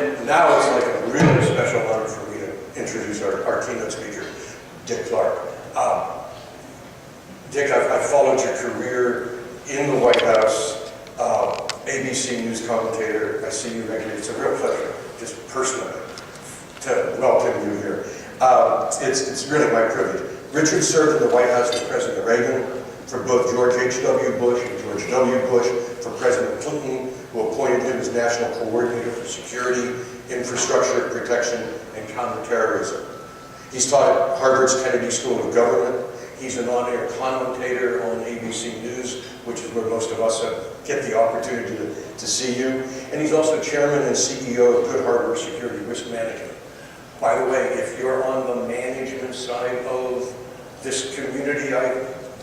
And now it's like a really special honor for me to introduce our keynote speaker, Dick Clarke. Dick, I've followed your career in the White House, ABC News commentator. I see you regularly. It's a real pleasure, just personally, to welcome you here. It's really my privilege. Richard served in the White House with President Reagan, for both George H.W. Bush and George W. Bush, for President Clinton, who appointed him as National Coordinator for Security, Infrastructure Protection, and Counterterrorism. He's taught at Harvard's Kennedy School of Government. He's an on-air commentator on ABC News, which is where most of us get the opportunity to see you. And he's also chairman and CEO of Good Harbor Security Risk Management. By the way, if you're on the management side of this community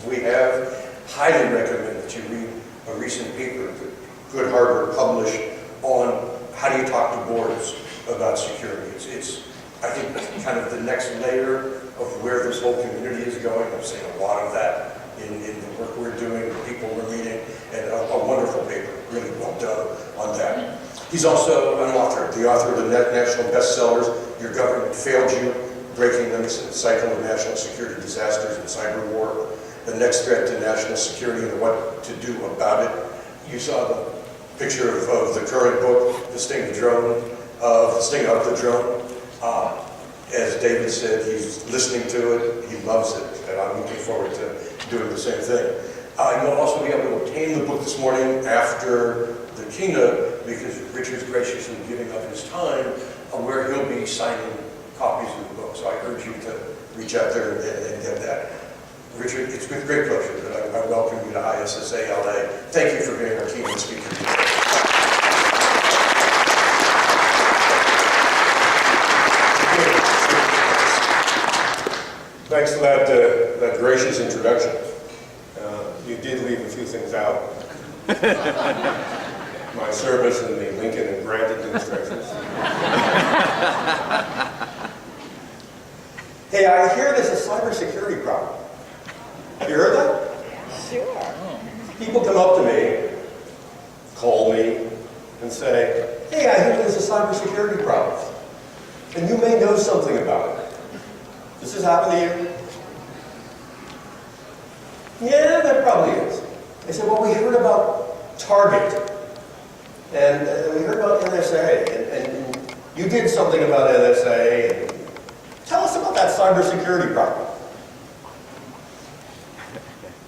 we have, highly recommend that you read a recent paper that Good Harbor published on how do you talk to boards about security. It's I think, kind of the next layer of where this whole community is going. I'm seeing a lot of that in the work we're doing, the people we're meeting, and a wonderful paper, really well done on that. He's also an author, the author of the national bestsellers, Your Government Failed You, Breaking the Cycle of National Security Disasters and Cyber War, The Next Threat to National Security and What to Do About It. You saw the picture of the current book, The Sting of the Drone. As David said, he's listening to it, he loves it, and I'm looking forward to doing the same thing. You'll also be able to obtain the book this morning after the keynote, because Richard's graciously giving up his time where he'll be signing copies of the book. So I urge you to reach out there and get that. Richard, it's with great pleasure that I welcome you to ISSA-LA. Thank you for being our keynote speaker. Thanks for that gracious introduction. You did leave a few things out. My service in the Lincoln and Grant administrations. Hey, I hear there's a cybersecurity problem. Have you heard that? Sure. People come up to me, call me, and say, hey, I hear there's a cybersecurity problem. And you may know something about it. Does this happen to you? Yeah, there probably is. They said, well, we heard about Target, and we heard about NSA, and you did something about NSA. And tell us about that cybersecurity problem.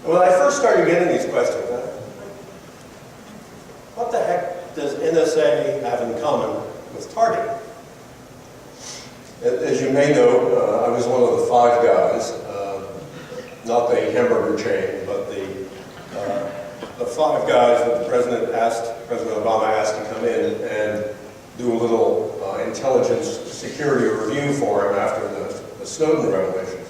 When I first started getting these questions, what the heck does NSA have in common with Target? As you may know, I was one of the Five Guys, not the hamburger chain, but the Five Guys that President Obama asked to come in and do a little intelligence security review for him after the Snowden revelations.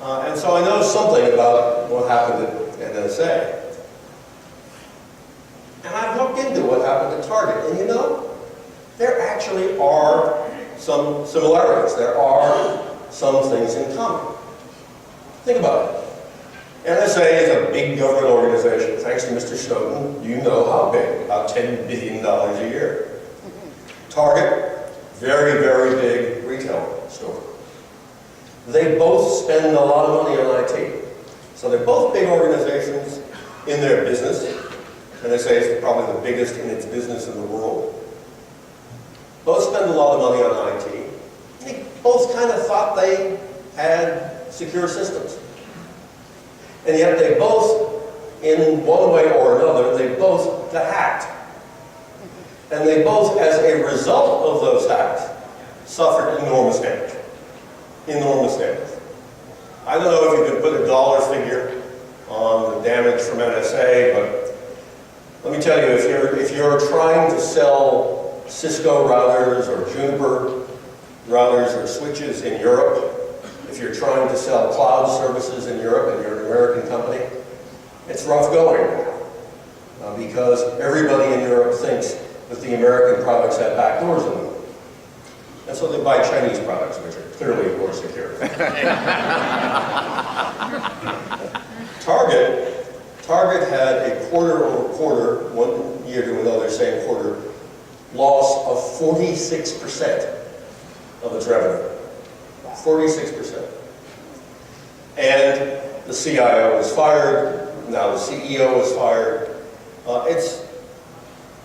And so I know something about what happened at NSA. And I've looked into what happened at Target, and you know, there actually are some similarities. There are some things in common. Think about it. NSA is a big government organization. Thanks to Mr. Snowden, you know how big, about $10 billion a year. Target, very, very big retail store. They both spend a lot of money on IT. So they're both big organizations in their business. NSA is probably the biggest in its business in the world. Both spend a lot of money on IT. They both kind of thought they had secure systems. And yet they both, in one way or another, they both got hacked. And they both, as a result of those hacks, suffered enormous damage. Enormous damage. I don't know if you can put a dollar figure on the damage from NSA, but let me tell you, if you're trying to sell Cisco routers or Juniper routers or switches in Europe, if you're trying to sell cloud services in Europe and you're an American company, it's rough going now because everybody in Europe thinks that the American products have backdoors in them. And so they buy Chinese products, which are clearly more secure. Target had a quarter-over-quarter, one year to another, same quarter, loss of 46% of its revenue. 46%. And the CIO was fired, now the CEO is fired. It's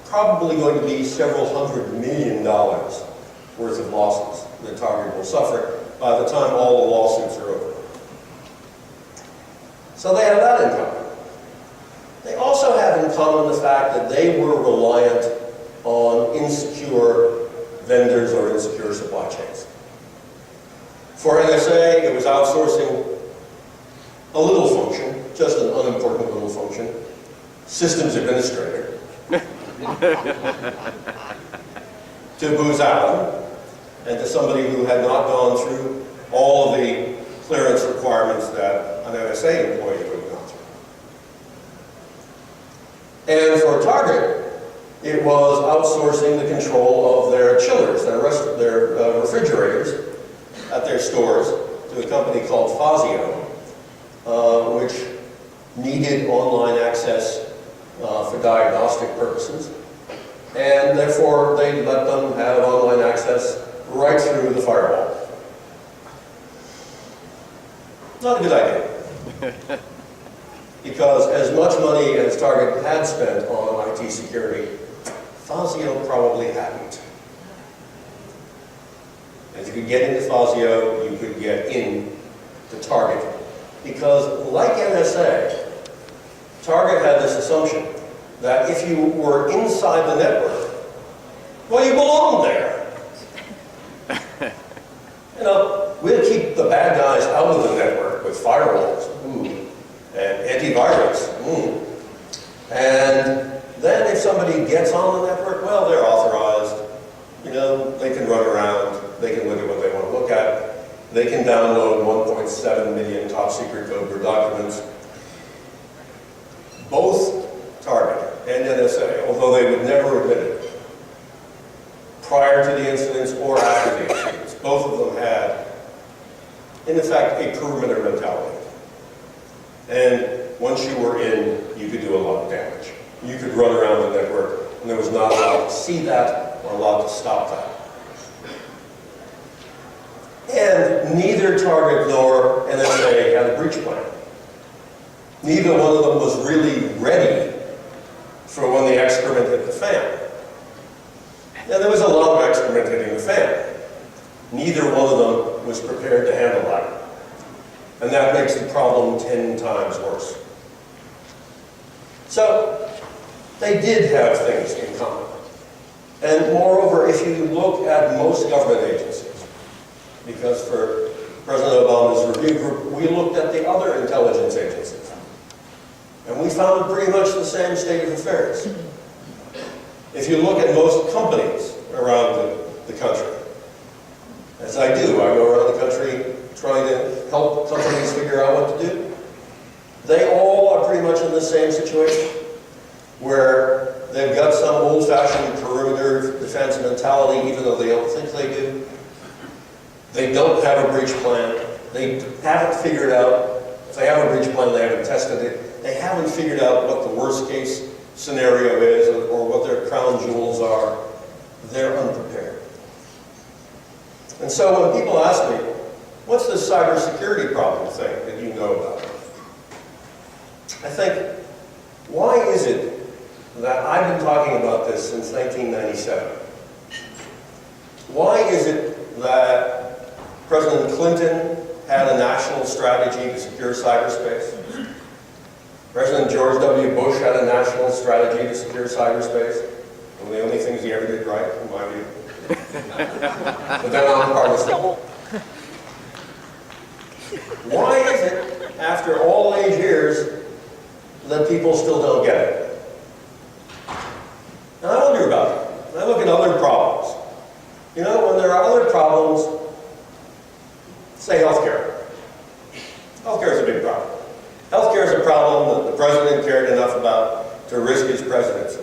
probably going to be several $100 million worth of losses that Target will suffer by the time all the lawsuits are over. So they have that in common. They also have in common the fact that they were reliant on insecure vendors or insecure supply chains. For NSA, it was outsourcing a little function, just an unimportant little function, systems administrator, to Booz Allen, and to somebody who had not gone through all of the clearance requirements that an NSA employee would have gone through. And for Target, it was outsourcing the control of their chillers, their refrigerators at their stores to a company called Fazio, which needed online access for diagnostic purposes. And therefore, they let them have online access right through the firewall. Not a good idea. Because as much money as Target had spent on IT security, Fazio probably hadn't. And if you could get into Fazio, you could get in to Target. Because like NSA, Target had this assumption that if you were inside the network, well, you belonged there. You know, we'll keep the bad guys out of the network with firewalls, and antivirus, And then if somebody gets on the network, well, they're authorized. You know, they can run around, they can look at what they want to look at, they can download 1.7 million top secret code for documents. Both Target and NSA, although they would never admit it, prior to the incidents or after the incidents, both of them had, in effect, a perimeter mentality. And once you were in, you could do a lot of damage. You could run around the network, and there was not a lot to see that or a lot to stop that. And neither Target nor NSA had a breach plan. Neither one of them was really ready for when the excrement hit the fan. Now, there was a lot of excrement hitting the fan. Neither one of them was prepared to handle that. And that makes the problem 10 times worse. So, they did have things in common. And moreover, if you look at most government agencies, because for President Obama's review group, we looked at the other intelligence agencies. And we found pretty much the same state of affairs. If you look at most companies around the country, as I do, I go around the country trying to help companies figure out what to do, they all are pretty much in the same situation, where they've got some old-fashioned perimeter defense mentality, even though they don't think they do. They don't have a breach plan. They haven't figured out, if they have a breach plan, they haven't tested it. They haven't figured out what the worst-case scenario is or what their crown jewels are. They're unprepared. And so when people ask me, what's this cybersecurity problem thing that you know about? I think, why is it that I've been talking about this since 1997? Why is it that President Clinton had a national strategy to secure cyberspace? President George W. Bush had a national strategy to secure cyberspace. One of the only things he ever did right, in my view. But then I'm part of the story. Why is it, after all these years, that people still don't get it? And I wonder about it. I look at other problems. You know, when there are other problems, say healthcare. Healthcare is a big problem. Healthcare is a problem that the president cared enough about to risk his presidency.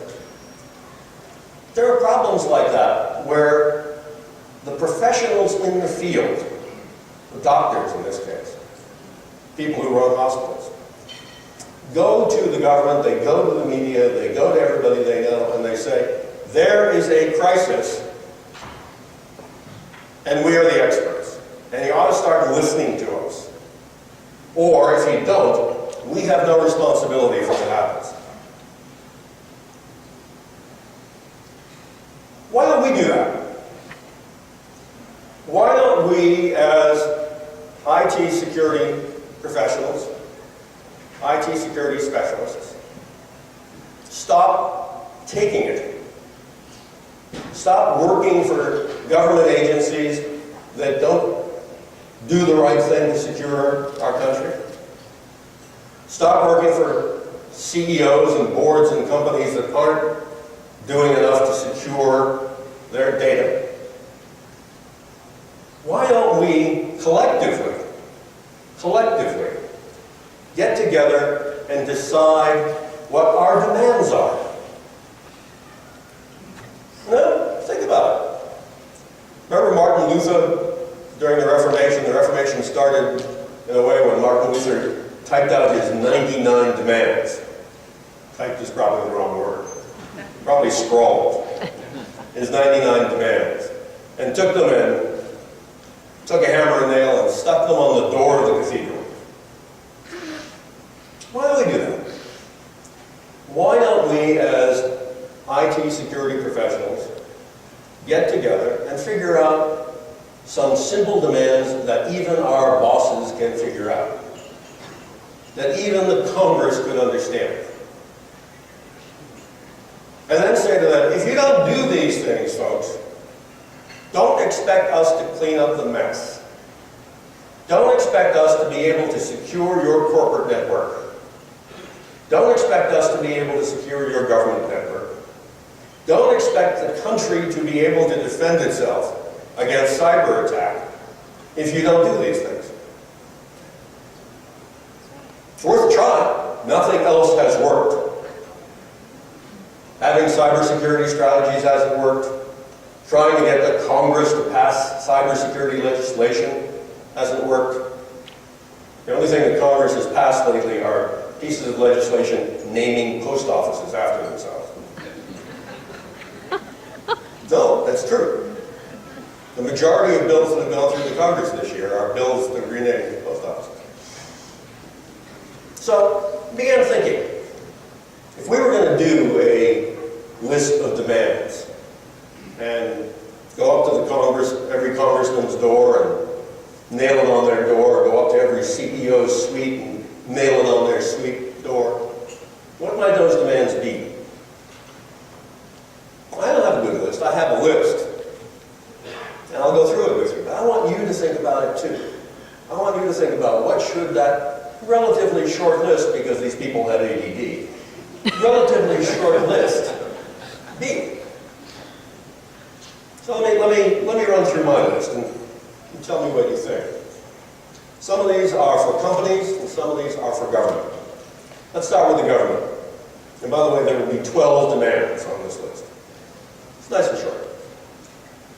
There are problems like that where the professionals in the field, the doctors in this case, people who run hospitals, go to the government, they go to the media, they go to everybody they know, and they say, there is a crisis and we are the experts. And you ought to start listening to us. Or if you don't, we have no responsibility for what happens. Why don't we do that? Why don't we, as IT security professionals, IT security specialists, stop taking it? Stop working for government agencies that don't do the right thing to secure our country. Stop working for CEOs and boards and companies that aren't doing enough to secure their data. Why don't we collectively get together and decide what our demands are? No, think about it. Remember Martin Luther during the Reformation? The Reformation started in a way when Martin Luther typed out his 99 demands. Typed is probably the wrong word. Probably scrawled his 99 demands and took them in, took a hammer and nail and stuck them on the door of the cathedral. Why do we do that? Why don't we, as IT security professionals, get together and figure out some simple demands that even our bosses can figure out, that even the Congress could understand? And then say to them, if you don't do these things, folks, don't expect us to clean up the mess. Don't expect us to be able to secure your corporate network. Don't expect us to be able to secure your government network. Don't expect the country to be able to defend itself against cyber attack if you don't do these things. It's worth a try. Nothing else has worked. Having cybersecurity strategies hasn't worked. Trying to get the Congress to pass cybersecurity legislation hasn't worked. The only thing that Congress has passed lately are pieces of legislation naming post offices after themselves. No, that's true. The majority of bills that have gone through the Congress this year are bills that rename post offices. So, began thinking, if we were going to do a list of demands and go up to the Congress, every congressman's door and nail it on their door, or go up to every CEO's suite and nail it on their suite door, what might those demands be? I don't have a good list. I have a list. And I'll go through it with you. But I want you to think about it too. I want you to think about what should that relatively short list, because these people had ADD, relatively short list be. So let me run through my list and tell me what you think. Some of these are for companies and some of these are for government. Let's start with the government. And by the way, there will be 12 demands on this list. It's nice and short.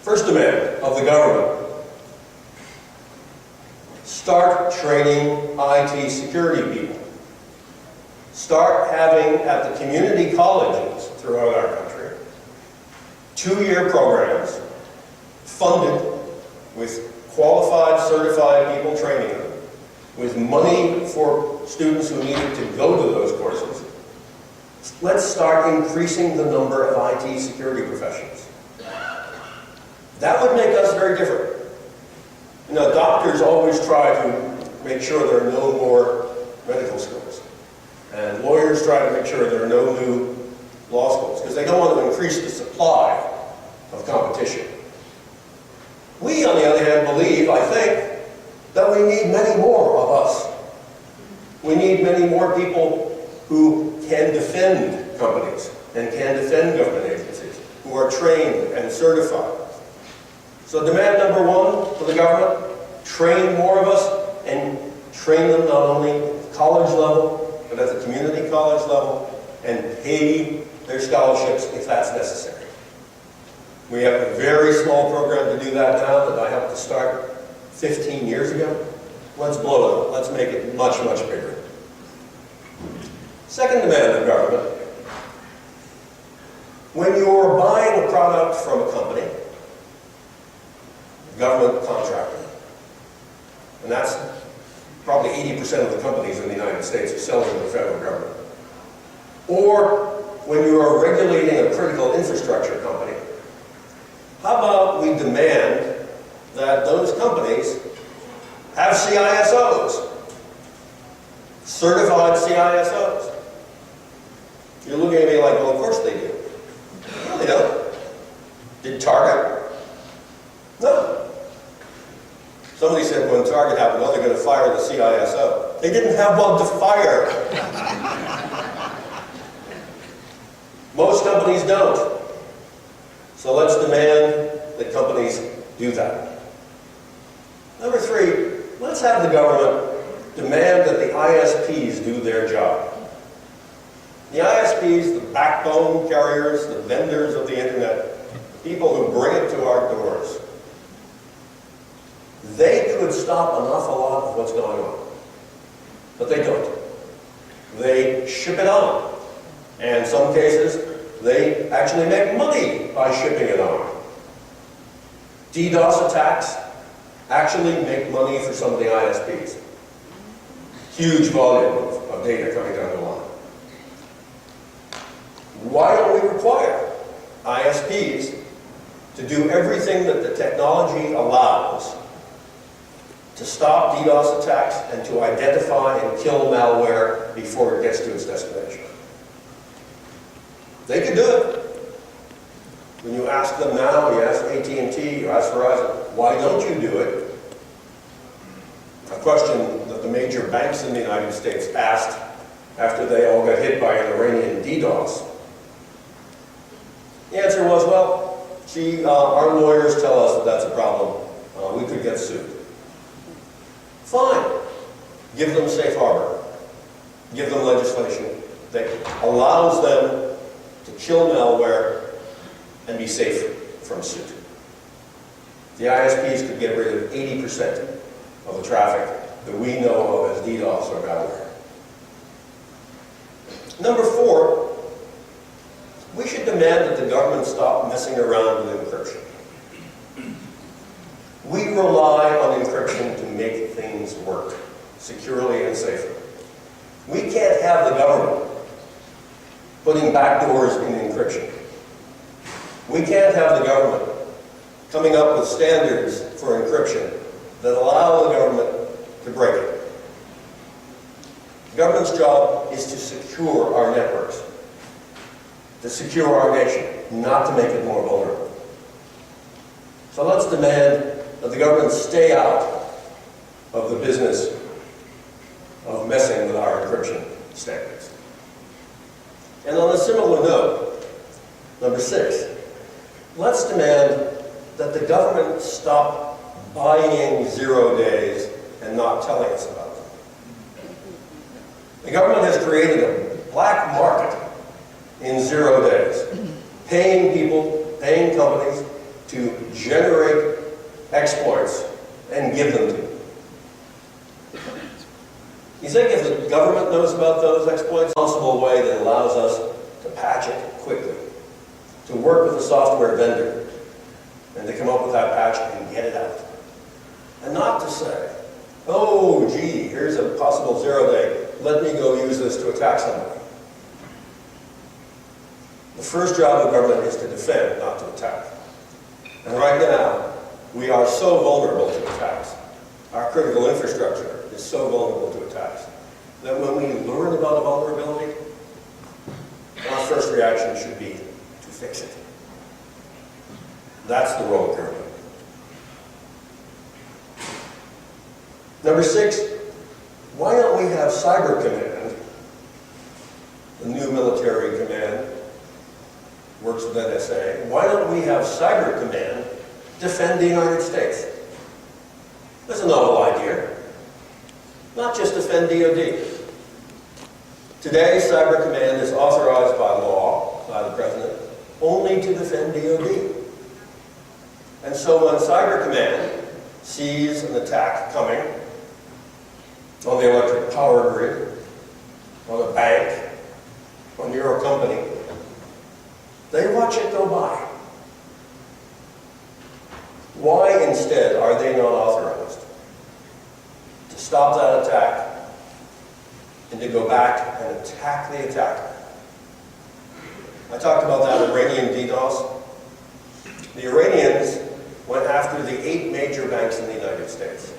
First demand of the government: start training IT security people. Start having, at the community colleges throughout our country, 2-year programs funded with qualified, certified people training them, with money for students who needed to go to those courses. Let's start increasing the number of IT security professionals. That would make us very different. You know, doctors always try to make sure there are no more medical schools. And lawyers try to make sure there are no new law schools, because they don't want to increase the supply of competition. We, on the other hand, believe, I think, that we need many more of us. We need many more people who can defend companies and can defend government agencies, who are trained and certified. So demand number 1 for the government: train more of us, and train them not only at the college level, but at the community college level, and pay their scholarships if that's necessary. We have a very small program to do that now that I helped to start 15 years ago. Let's blow it up. Let's make it much, much bigger. Second demand of government: when you're buying a product from a company, government contractor. And that's probably 80% of the companies in the United States are selling to the federal government. Or when you are regulating a critical infrastructure company, how about we demand that those companies have CISOs, certified CISOs? You're looking at me like, well, of course they do. No, they don't. Did Target? No. Somebody said when Target happened, well, they're going to fire the CISO. They didn't have one to fire. Most companies don't. So let's demand that companies do that. Number three, let's have the government demand that the ISPs do their job. The ISPs, the backbone carriers, the vendors of the internet, people who bring it to our doors, they could stop an awful lot of what's going on. But they don't. They ship it on. And in some cases, they actually make money by shipping it on. DDoS attacks actually make money for some of the ISPs. Huge volume of data coming down the line. Why don't we require ISPs to do everything that the technology allows to stop DDoS attacks and to identify and kill malware before it gets to its destination? They can do it. When you ask them now, you ask AT&T, you ask Verizon, why don't you do it? A question that the major banks in the United States asked after they all got hit by an Iranian DDoS. The answer was, well, gee, our lawyers tell us that that's a problem. We could get sued. Fine. Give them safe harbor. Give them legislation that allows them to kill malware and be safe from suit. The ISPs could get rid of 80% of the traffic that we know of as DDoS or malware. Number four, we should demand that the government stop messing around with encryption. We rely on encryption to make things work securely and safely. We can't have the government putting backdoors in encryption. We can't have the government coming up with standards for encryption that allow the government to break it. The government's job is to secure our networks, to secure our nation, not to make it more vulnerable. So let's demand that the government stay out of the business of messing with our encryption standards. And on a similar note, number six, let's demand that the government stop buying 0 days and not telling us about them. The government has created a black market in 0 days, paying people, paying companies to generate exploits and give them to you. You think if the government knows about those exploits, a responsible way that allows us to patch it quickly, to work with a software vendor, and to come up with that patch and get it out. And not to say, oh, gee, here's a possible 0 day, let me go use this to attack somebody. The first job of government is to defend, not to attack. And right now, we are so vulnerable to attacks. Our critical infrastructure is so vulnerable to attacks that when we learn about a vulnerability, our first reaction should be to fix it. That's the role of government. Number six, why don't we have Cyber Command, the new military command, works with NSA, why don't we have Cyber Command defend the United States? That's a novel idea. Not just defend DoD. Today, Cyber Command is authorized by law, by the President, only to defend DoD. And so when Cyber Command sees an attack coming on the electric power grid, on a bank, on your company, they watch it go by. Why instead are they not authorized to stop that attack and to go back and attack the attacker? I talked about that Iranian DDoS. The Iranians went after the 8 major banks in the United States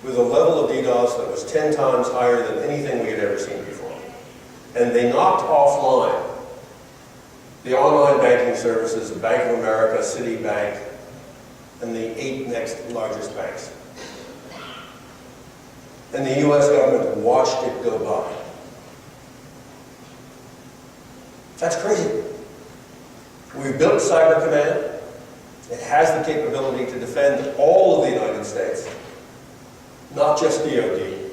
with a level of DDoS that was 10 times higher than anything we had ever seen before. And they knocked offline the online banking services of Bank of America, Citibank, and the 8 next largest banks. And the US government watched it go by. That's crazy. We've built Cyber Command. It has the capability to defend all of the United States, not just DoD.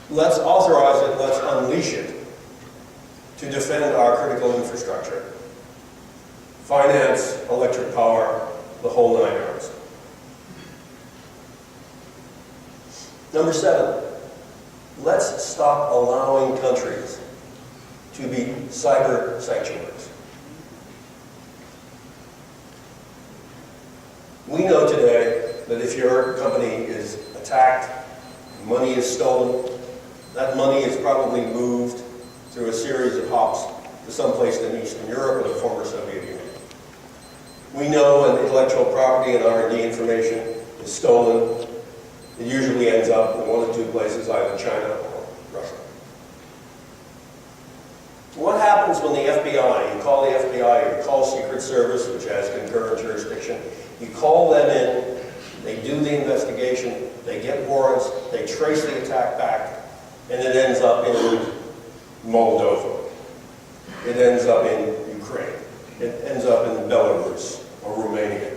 Let's authorize it, let's unleash it to defend our critical infrastructure. Finance, electric power, the whole 9 yards. Number 7, let's stop allowing countries to be cyber sanctuaries. We know today that if your company is attacked, money is stolen, that money is probably moved through a series of hops to someplace in Eastern Europe or the former Soviet Union. We know when intellectual property and R&D information is stolen, it usually ends up in 1 of 2 places, either China or Russia. What happens when the FBI, you call the FBI, or you call Secret Service, which has concurrent jurisdiction, you call them in, they do the investigation, they get warrants, they trace the attack back, and it ends up in Moldova. It ends up in Ukraine. It ends up in Belarus or Romania.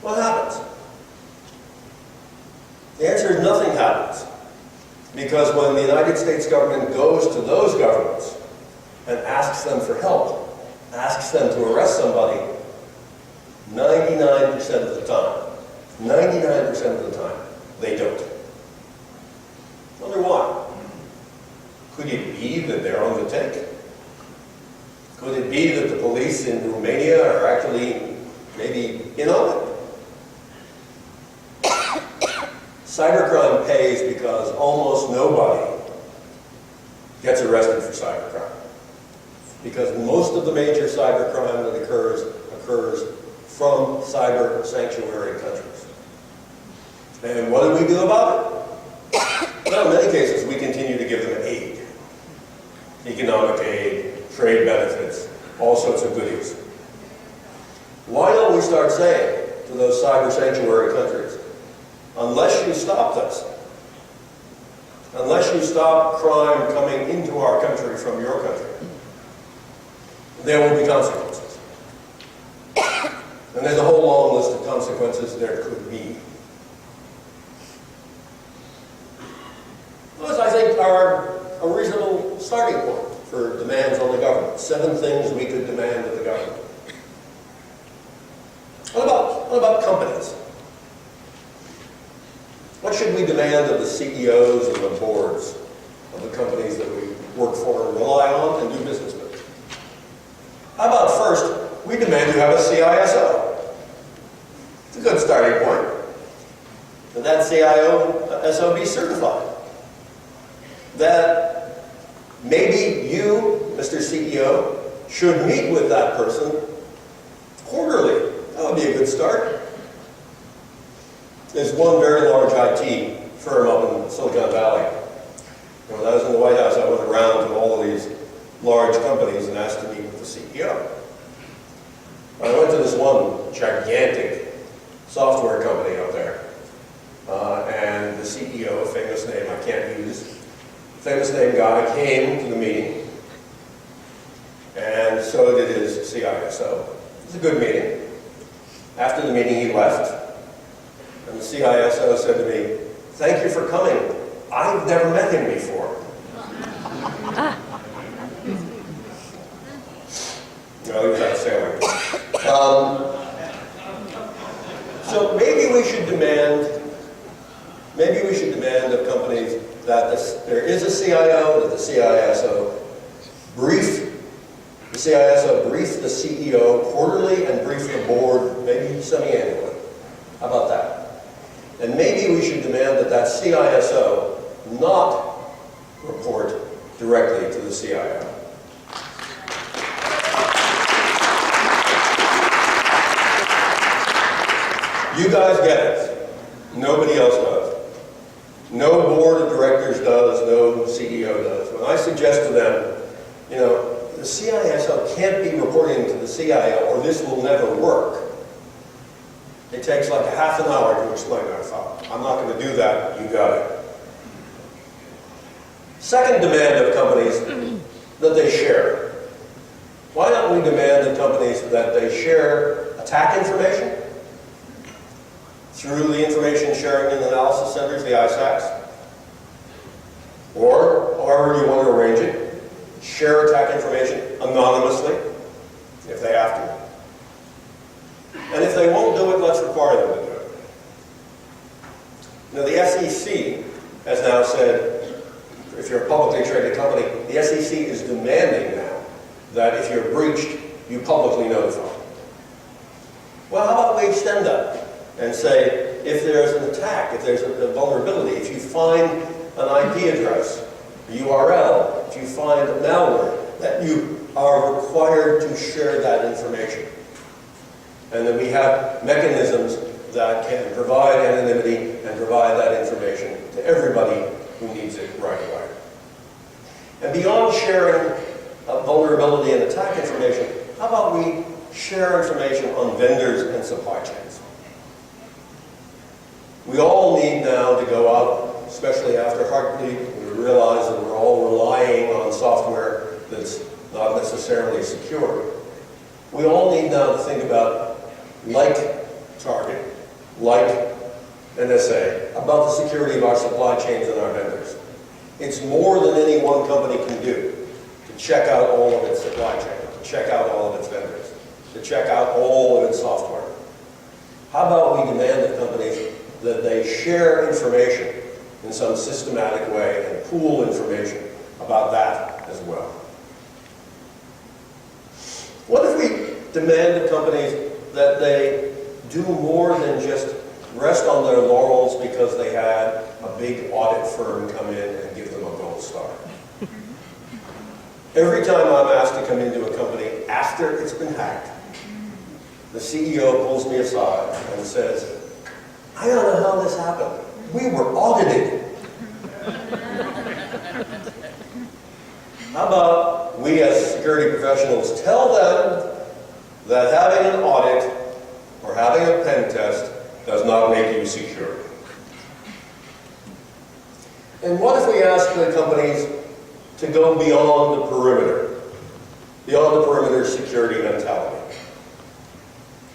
What happens? The answer is nothing happens. Because when the United States government goes to those governments and asks them for help, asks them to arrest somebody, 99% of the time, 99% of the time, they don't. Wonder why? Could it be that they're on the take? Could it be that the police in Romania are actually maybe in on it? Cybercrime pays because almost nobody gets arrested for cybercrime. Because most of the major cybercrime that occurs from cyber sanctuary countries. And what do we do about it? Well, in many cases, we continue to give them aid. Economic aid, trade benefits, all sorts of goodies. Why don't we start saying to those cyber sanctuary countries, unless you stop this, unless you stop crime coming into our country from your country, there will be consequences. And there's a whole long list of consequences there could be. Those, I think, are a reasonable starting point for demands on the government. 7 things we could demand of the government. What about companies? What should we demand of the CEOs and the boards of the companies that we work for and rely on and do business with? How about first, we demand you have a CISO. It's a good starting point. And that CISO be certified. That maybe you, Mr. CEO, should meet with that person quarterly. That would be a good start. There's one very large IT firm up in Silicon Valley. When I was in the White House, I went around to all of these large companies and asked to meet with the CEO. I went to this one gigantic software company up there, and the CEO, a famous name I can't use, famous name guy came to the meeting, and so did his CISO. It was a good meeting. After the meeting, he left, and the CISO said to me, "Thank you for coming. I've never met him before." No, he was out sailing. So maybe we should demand of companies that there is a CIO, that the CISO brief the CEO quarterly and brief the board maybe semi-annually And maybe we should demand that that CISO not report directly to the CIO. You guys get it. Nobody else does. No board of directors does, no CEO does. When I suggest to them, you know, the CISO can't be reporting to the CIO or this will never work, it takes like a half an hour to explain our thought. I'm not going to do that, you got it. Second demand of companies, that they share. Why don't we demand of companies that they share attack information through the information sharing and analysis centers, the ISACs, or however you want to arrange it, share attack information anonymously, if they have to. And if they won't do it, let's require them to do it. Now, the SEC has now said, if you're a publicly traded company, the SEC is demanding now that if you're breached, you publicly notify. Well, how about we extend that and say, if there's an attack, if there's a vulnerability, if you find an IP address, a URL, if you find a malware, that you are required to share that information. And then we have mechanisms that can provide anonymity and provide that information to everybody who needs it right away. And beyond sharing vulnerability and attack information, how about we share information on vendors and supply chains? We all need now to go out, especially after Heartbleed, we realize that we're all relying on software that's not necessarily secure. We all need now to think about, like Target, like NSA, about the security of our supply chains and our vendors. It's more than any one company can do to check out all of its supply chain, to check out all of its vendors, to check out all of its software. How about we demand of companies that they share information in some systematic way and pool information about that as well? What if we demand of companies that they do more than just rest on their laurels because they had a big audit firm come in and give them a gold star? Every time I'm asked to come into a company after it's been hacked, the CEO pulls me aside and says, I don't know how this happened. We were audited. How about we as security professionals tell them that having an audit or having a pen test does not make you secure? And what if we ask the companies to go beyond the perimeter security mentality?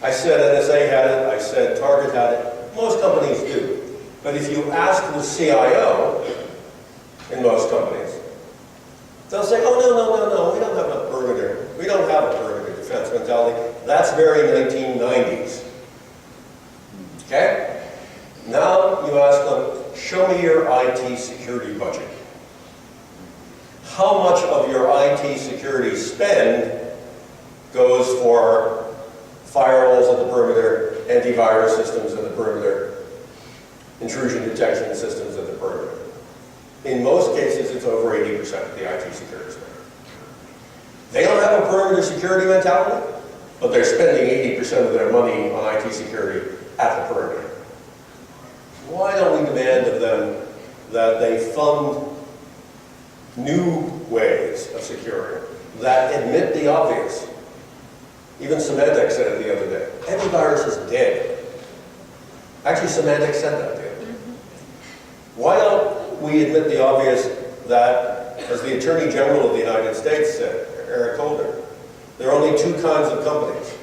I said NSA had it, I said Target had it, most companies do. But if you ask the CIO in most companies, they'll say, oh, no, we don't have a perimeter. We don't have a perimeter defense mentality. That's very 1990s. Okay? Now you ask them, show me your IT security budget. How much of your IT security spend goes for firewalls at the perimeter, antivirus systems at the perimeter, intrusion detection systems at the perimeter? In most cases, it's over 80% of the IT security spend. They don't have a perimeter security mentality, but they're spending 80% of their money on IT security at the perimeter. Why don't we demand of them that they fund new ways of securing that admit the obvious? Even Symantec said it the other day. Antivirus is dead. Actually, Symantec said that the other day. Why don't we admit the obvious that, as the Attorney General of the United States said, Eric Holder, there are only two kinds of companies.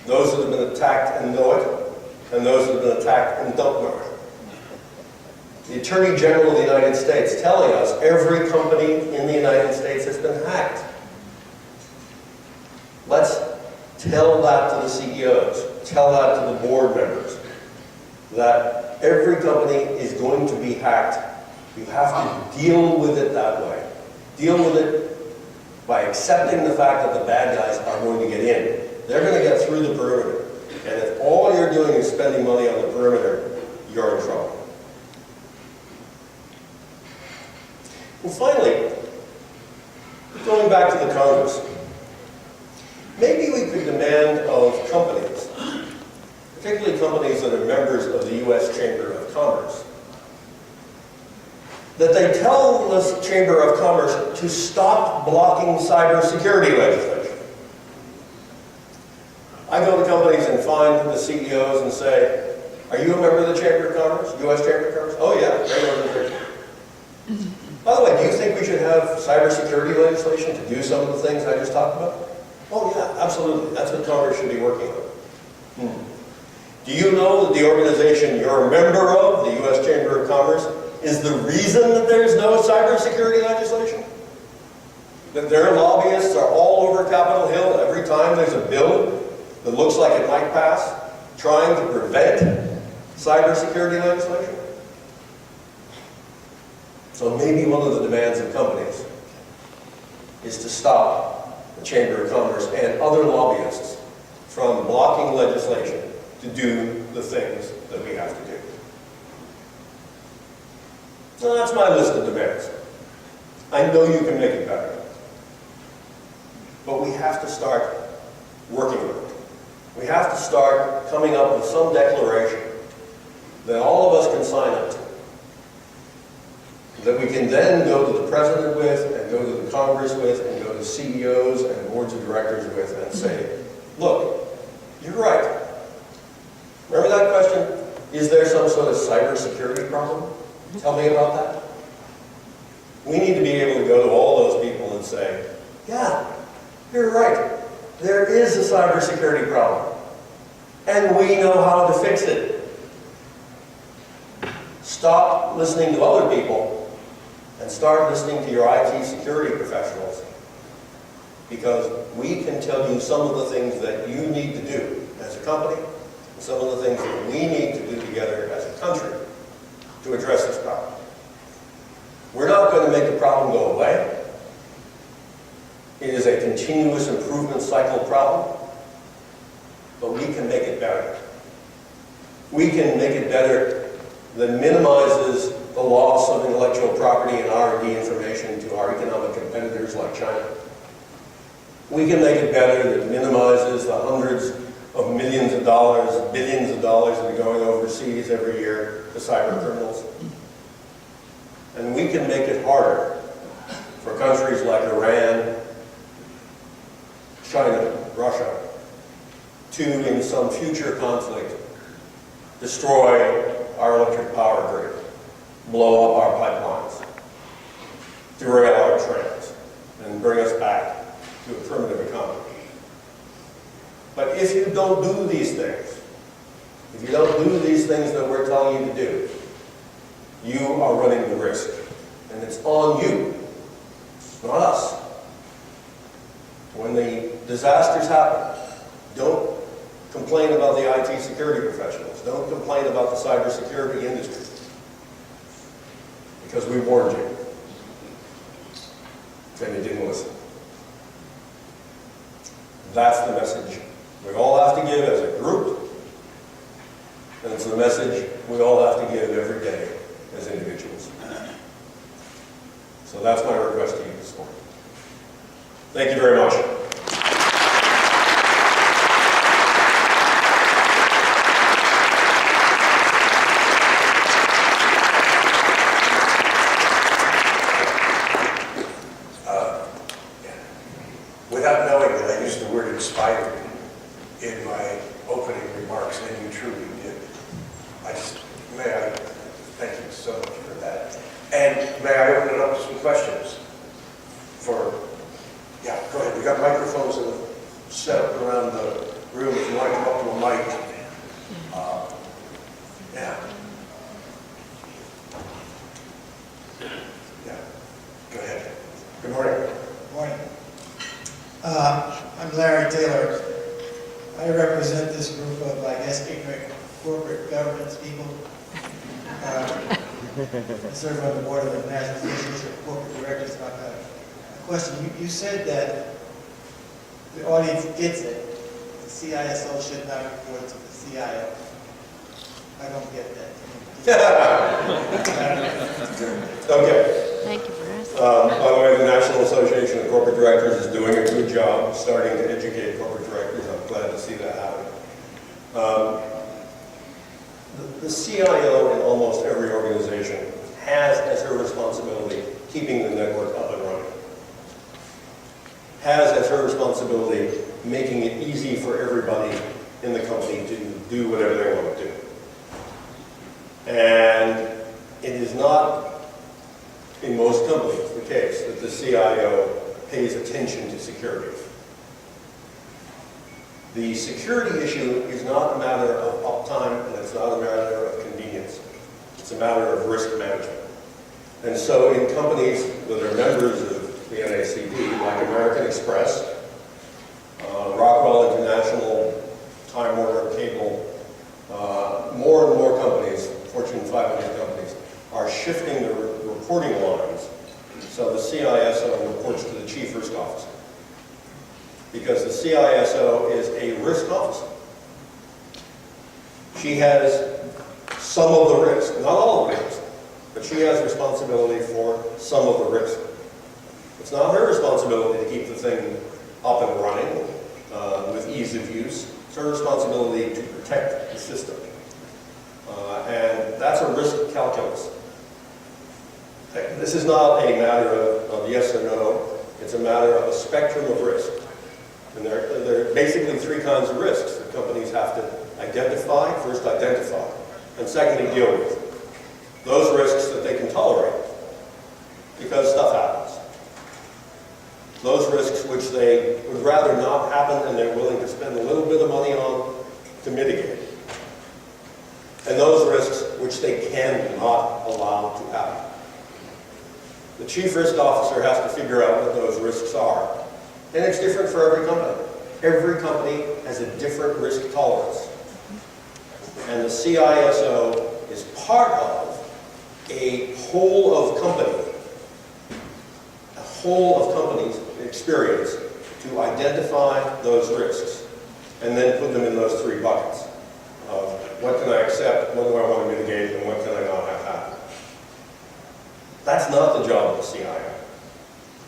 Those that have been attacked and know it, and those that have been attacked and don't know it. The Attorney General of the United States telling us every company in the United States has been hacked. Let's tell that to the CEOs, tell that to the board members, that every company is going to be hacked. You have to deal with it that way. Deal with it by accepting the fact that the bad guys are going to get in. They're going to get through the perimeter. And if all you're doing is spending money on the perimeter, you're in trouble. And finally, going back to the Congress, maybe we could demand of companies, particularly companies that are members of the U.S. Chamber of Commerce, that they tell the Chamber of Commerce to stop blocking cybersecurity legislation. I go to companies and find the CEOs and say, are you a member of the Chamber of Commerce, U.S. Chamber of Commerce? Oh yeah, great organization. By the way, do you think we should have cybersecurity legislation to do some of the things I just talked about? Oh yeah, absolutely. That's what Congress should be working on. Do you know that the organization you're a member of, the U.S. Chamber of Commerce, is the reason that there's no cybersecurity legislation? That their lobbyists are all over Capitol Hill every time there's a bill that looks like it might pass, trying to prevent cybersecurity legislation? So maybe one of the demands of companies is to stop the Chamber of Commerce and other lobbyists from blocking legislation to do the things that we have to do. So that's my list of demands. I know you can make it better. But we have to start working on it. We have to start coming up with some declaration that all of us can sign up to, that we can then go to the President with, and go to the Congress with, and go to CEOs and boards of directors with, and say, look, you're right. Remember that question? Is there some sort of cybersecurity problem? Tell me about that. We need to be able to go to all those people and say, yeah, you're right. There is a cybersecurity problem. And we know how to fix it. Stop listening to other people and start listening to your IT security professionals, because we can tell you some of the things that you need to do as a company, and some of the things that we need to do together as a country to address this problem. We're not going to make the problem go away. It is a continuous improvement cycle problem, but we can make it better. We can make it better that minimizes the loss of intellectual property and R&D information to our economic competitors like China. We can make it better that minimizes the hundreds of millions of dollars, billions of dollars that are going overseas every year to cyber criminals. And we can make it harder for countries like Iran, China, Russia, to, in some future conflict, destroy our electric power grid, blow up our pipelines, derail our trains, and bring us back to a primitive economy. But if you don't do these things, if you don't do these things that we're telling you to do, you are running the risk. And it's on you, not us. When the disasters happen, don't complain about the IT security professionals. Don't complain about the cybersecurity industry. Because we warned you. And you didn't listen. That's the message we all have to give as a group. And it's the message we all have to give every day as individuals. So that's my request to you this morning. Thank you very much. Without knowing that I used the word inspired in my opening remarks, and you truly did. May I thank you so much for that. And may I open it up to some questions for, yeah, go ahead. We got microphones that are set up around the room if you want to come up to a mic. Yeah. Yeah. Go ahead. Good morning. Good morning. I'm Larry Taylor. I represent this group of, I guess, ignorant corporate governance people. I serve on the board of the National Association of Corporate Directors. About that. A question. You said that the audience gets it. The CISO should not report to the CIO. I don't get that. Okay. Thank you for asking. By the way, the National Association of Corporate Directors is doing a good job starting to educate corporate directors. I'm glad to see that happen. The CIO in almost every organization has as her responsibility keeping the network up and running. Has as her responsibility making it easy for everybody in the company to do whatever they want to do. And it is not, in most companies, the case that the CIO pays attention to security. The security issue is not a matter of uptime, and it's not a matter of convenience. It's a matter of risk management. And so in companies that are members of the NACD, like American Express, Rockwell International, Time Warner Cable, more and more companies, Fortune 500 companies, are shifting their reporting lines so the CISO reports to the Chief Risk Officer. Because the CISO is a risk officer. She has some of the risk, not all of the risk, but she has responsibility for some of the risk. It's not her responsibility to keep the thing up and running with ease of use. It's her responsibility to protect the system. And that's a risk calculus. This is not a matter of yes or no. It's a matter of a spectrum of risk. And there are basically three kinds of risks that companies have to identify, first identify, and secondly deal with. Those risks that they can tolerate, because stuff happens. Those risks which they would rather not happen and they're willing to spend a little bit of money on to mitigate. And those risks which they cannot allow to happen. The Chief Risk Officer has to figure out what those risks are. And it's different for every company. Every company has a different risk tolerance. And the CISO is part of a whole of companies experience to identify those risks and then put them in those three buckets of what can I accept, what do I want to mitigate, and what can I not have happen. That's not the job of the CIO.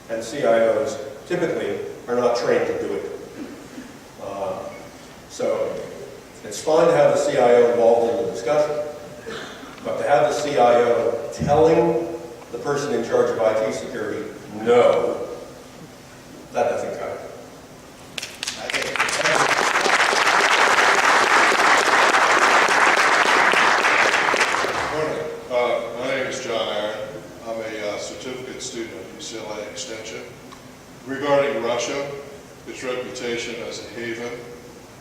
And CIOs typically are not trained to do it. So it's fine to have the CIO involved in the discussion, but to have the CIO telling the person in charge of IT security, no, that doesn't cut it. My name is John Aaron. I'm a certificate student at UCLA Extension. Regarding Russia, its reputation as a haven,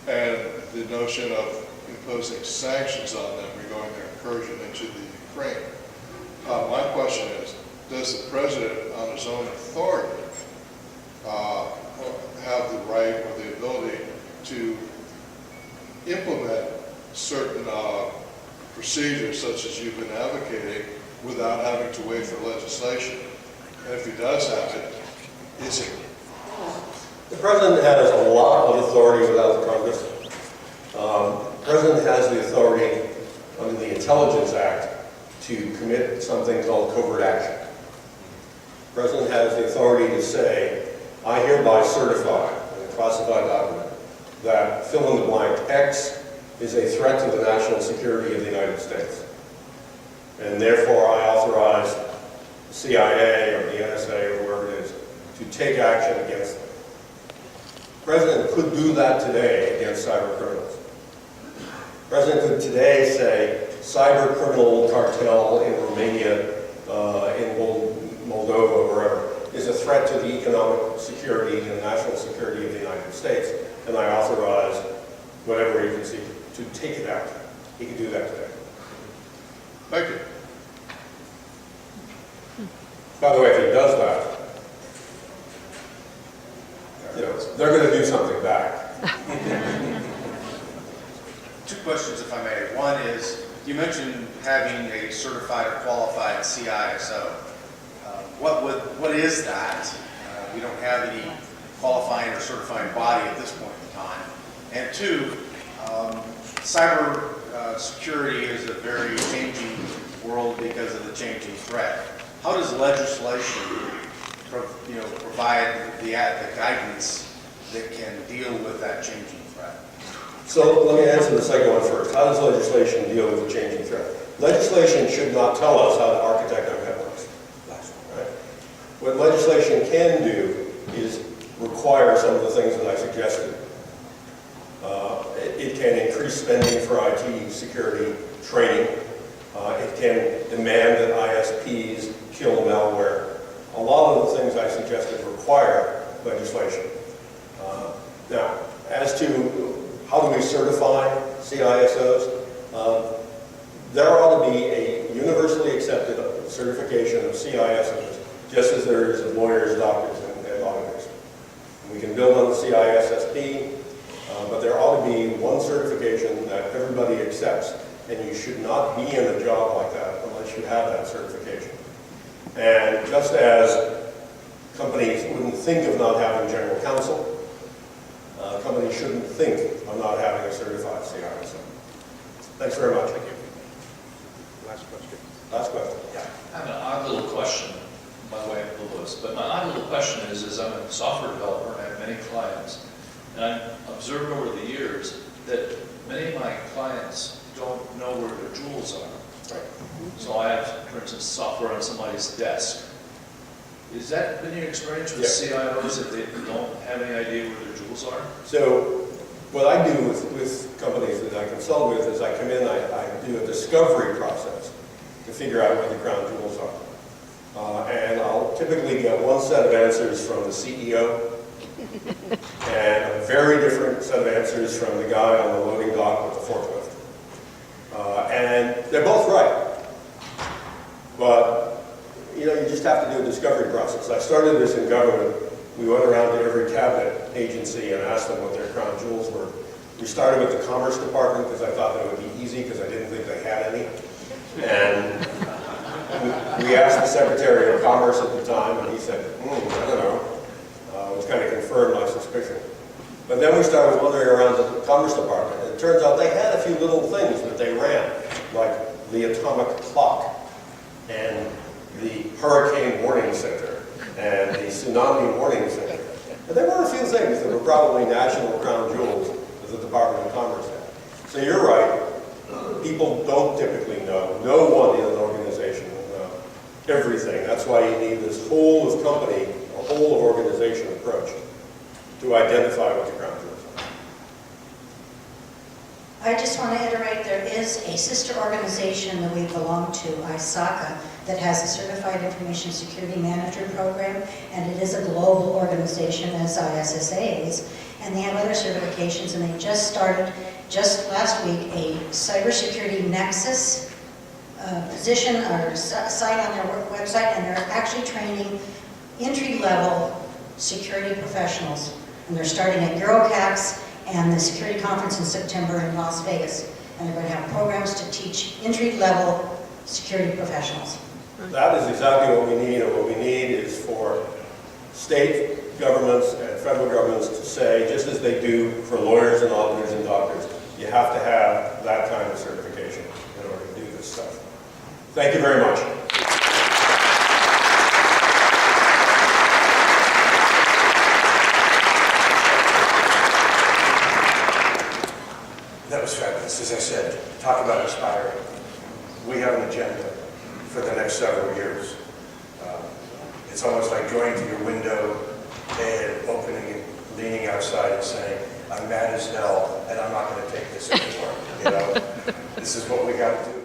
and the notion of imposing sanctions on them regarding their incursion into the Ukraine. My question is, does the President, on his own authority, have the right or the ability to implement certain procedures such as you've been advocating without having to wait for legislation? And if he does have it, is it? The President has a lot of authority without the Congress. The President has the authority under the Intelligence Act to commit something called covert action. The President has the authority to say, I hereby certify in a classified document that fill in the blank X is a threat to the national security of the United States. And therefore I authorize the CIA or the NSA or whoever it is to take action against them. The President could do that today against cyber criminals. The President could today say cyber criminal cartel in Romania, in Moldova, wherever, is a threat to the economic security and national security of the United States, and I authorize whatever agency to take it out. He can do that today. Thank you. By the way, if he does that, you know, they're going to do something back. Two questions, if I may. One is, you mentioned having a certified or qualified CISO. What is that? We don't have any qualifying or certifying body at this point in time. And two, cyber security is a very changing world because of the changing threat. how does legislation, provide the guidance that can deal with that changing threat? So let me answer the second one first. How does legislation deal with the changing threat? Legislation should not tell us how to architect our networks. Right? What legislation can do is require some of the things that I suggested. It can increase spending for IT security training. It can demand that ISPs kill malware. A lot of the things I suggested require legislation. Now, as to how do we certify CISOs, there ought to be a universally accepted certification of CISOs, just as there is of lawyers, doctors, and auditors. We can build on the CISSP, but there ought to be one certification that everybody accepts, and you should not be in a job like that unless you have that certification. And just as companies wouldn't think of not having general counsel, companies shouldn't think of not having a certified CISO. Thanks very much. Thank you. Last question. Last question. Yeah. I have an odd little question by way of the list, but my odd little question is I'm a software developer and I have many clients, and I've observed over the years that many of my clients don't know where their jewels are. Right. So I have, for instance, software on somebody's desk. Is that been your experience with CIOs, that they don't have any idea where their jewels are? So what I do with companies that I consult with is I come in, I do a discovery process to figure out where the crown jewels are. And I'll typically get one set of answers from the CEO and a very different set of answers from the guy on the loading dock with the forklift. And they're both right. But you just have to do a discovery process. I started this in government. We went around to every cabinet agency and asked them what their crown jewels were. We started with the Commerce Department because I thought that would be easy because I didn't think they had any. And we asked the Secretary of Commerce at the time, and he said, I don't know. Which kind of confirmed my suspicion. But then we started wandering around the Commerce Department, and it turns out they had a few little things that they ran, like the atomic clock, and the Hurricane Warning Center, and the Tsunami Warning Center. But there were a few things that were probably national crown jewels that the Department of Commerce had. So you're right. People don't typically know. No one in an organization will know everything. That's why you need this whole of company, a whole of organization approach to identify what the crown jewels are. I just want to iterate, there is a sister organization that we belong to, ISSA-LA, that has a Certified Information Security Manager program, and it is a global organization as ISSA is, and they have other certifications, and they just started, just last week, a cybersecurity nexus position or site on their website, and they're actually training entry-level security professionals, and they're starting at EuroCax and the security conference in September in Las Vegas, and they're going to have programs to teach entry-level security professionals. That is exactly what we need, and what we need is for state governments and federal governments to say, just as they do for lawyers and auditors and doctors, you have to have that kind of certification in order to do this stuff. Thank you very much. That was fabulous. As I said, talk about inspiring. We have an agenda for the next several years. It's almost like going to your window and opening it, leaning outside and saying, I'm mad as hell and I'm not going to take this anymore. This is what we got to do.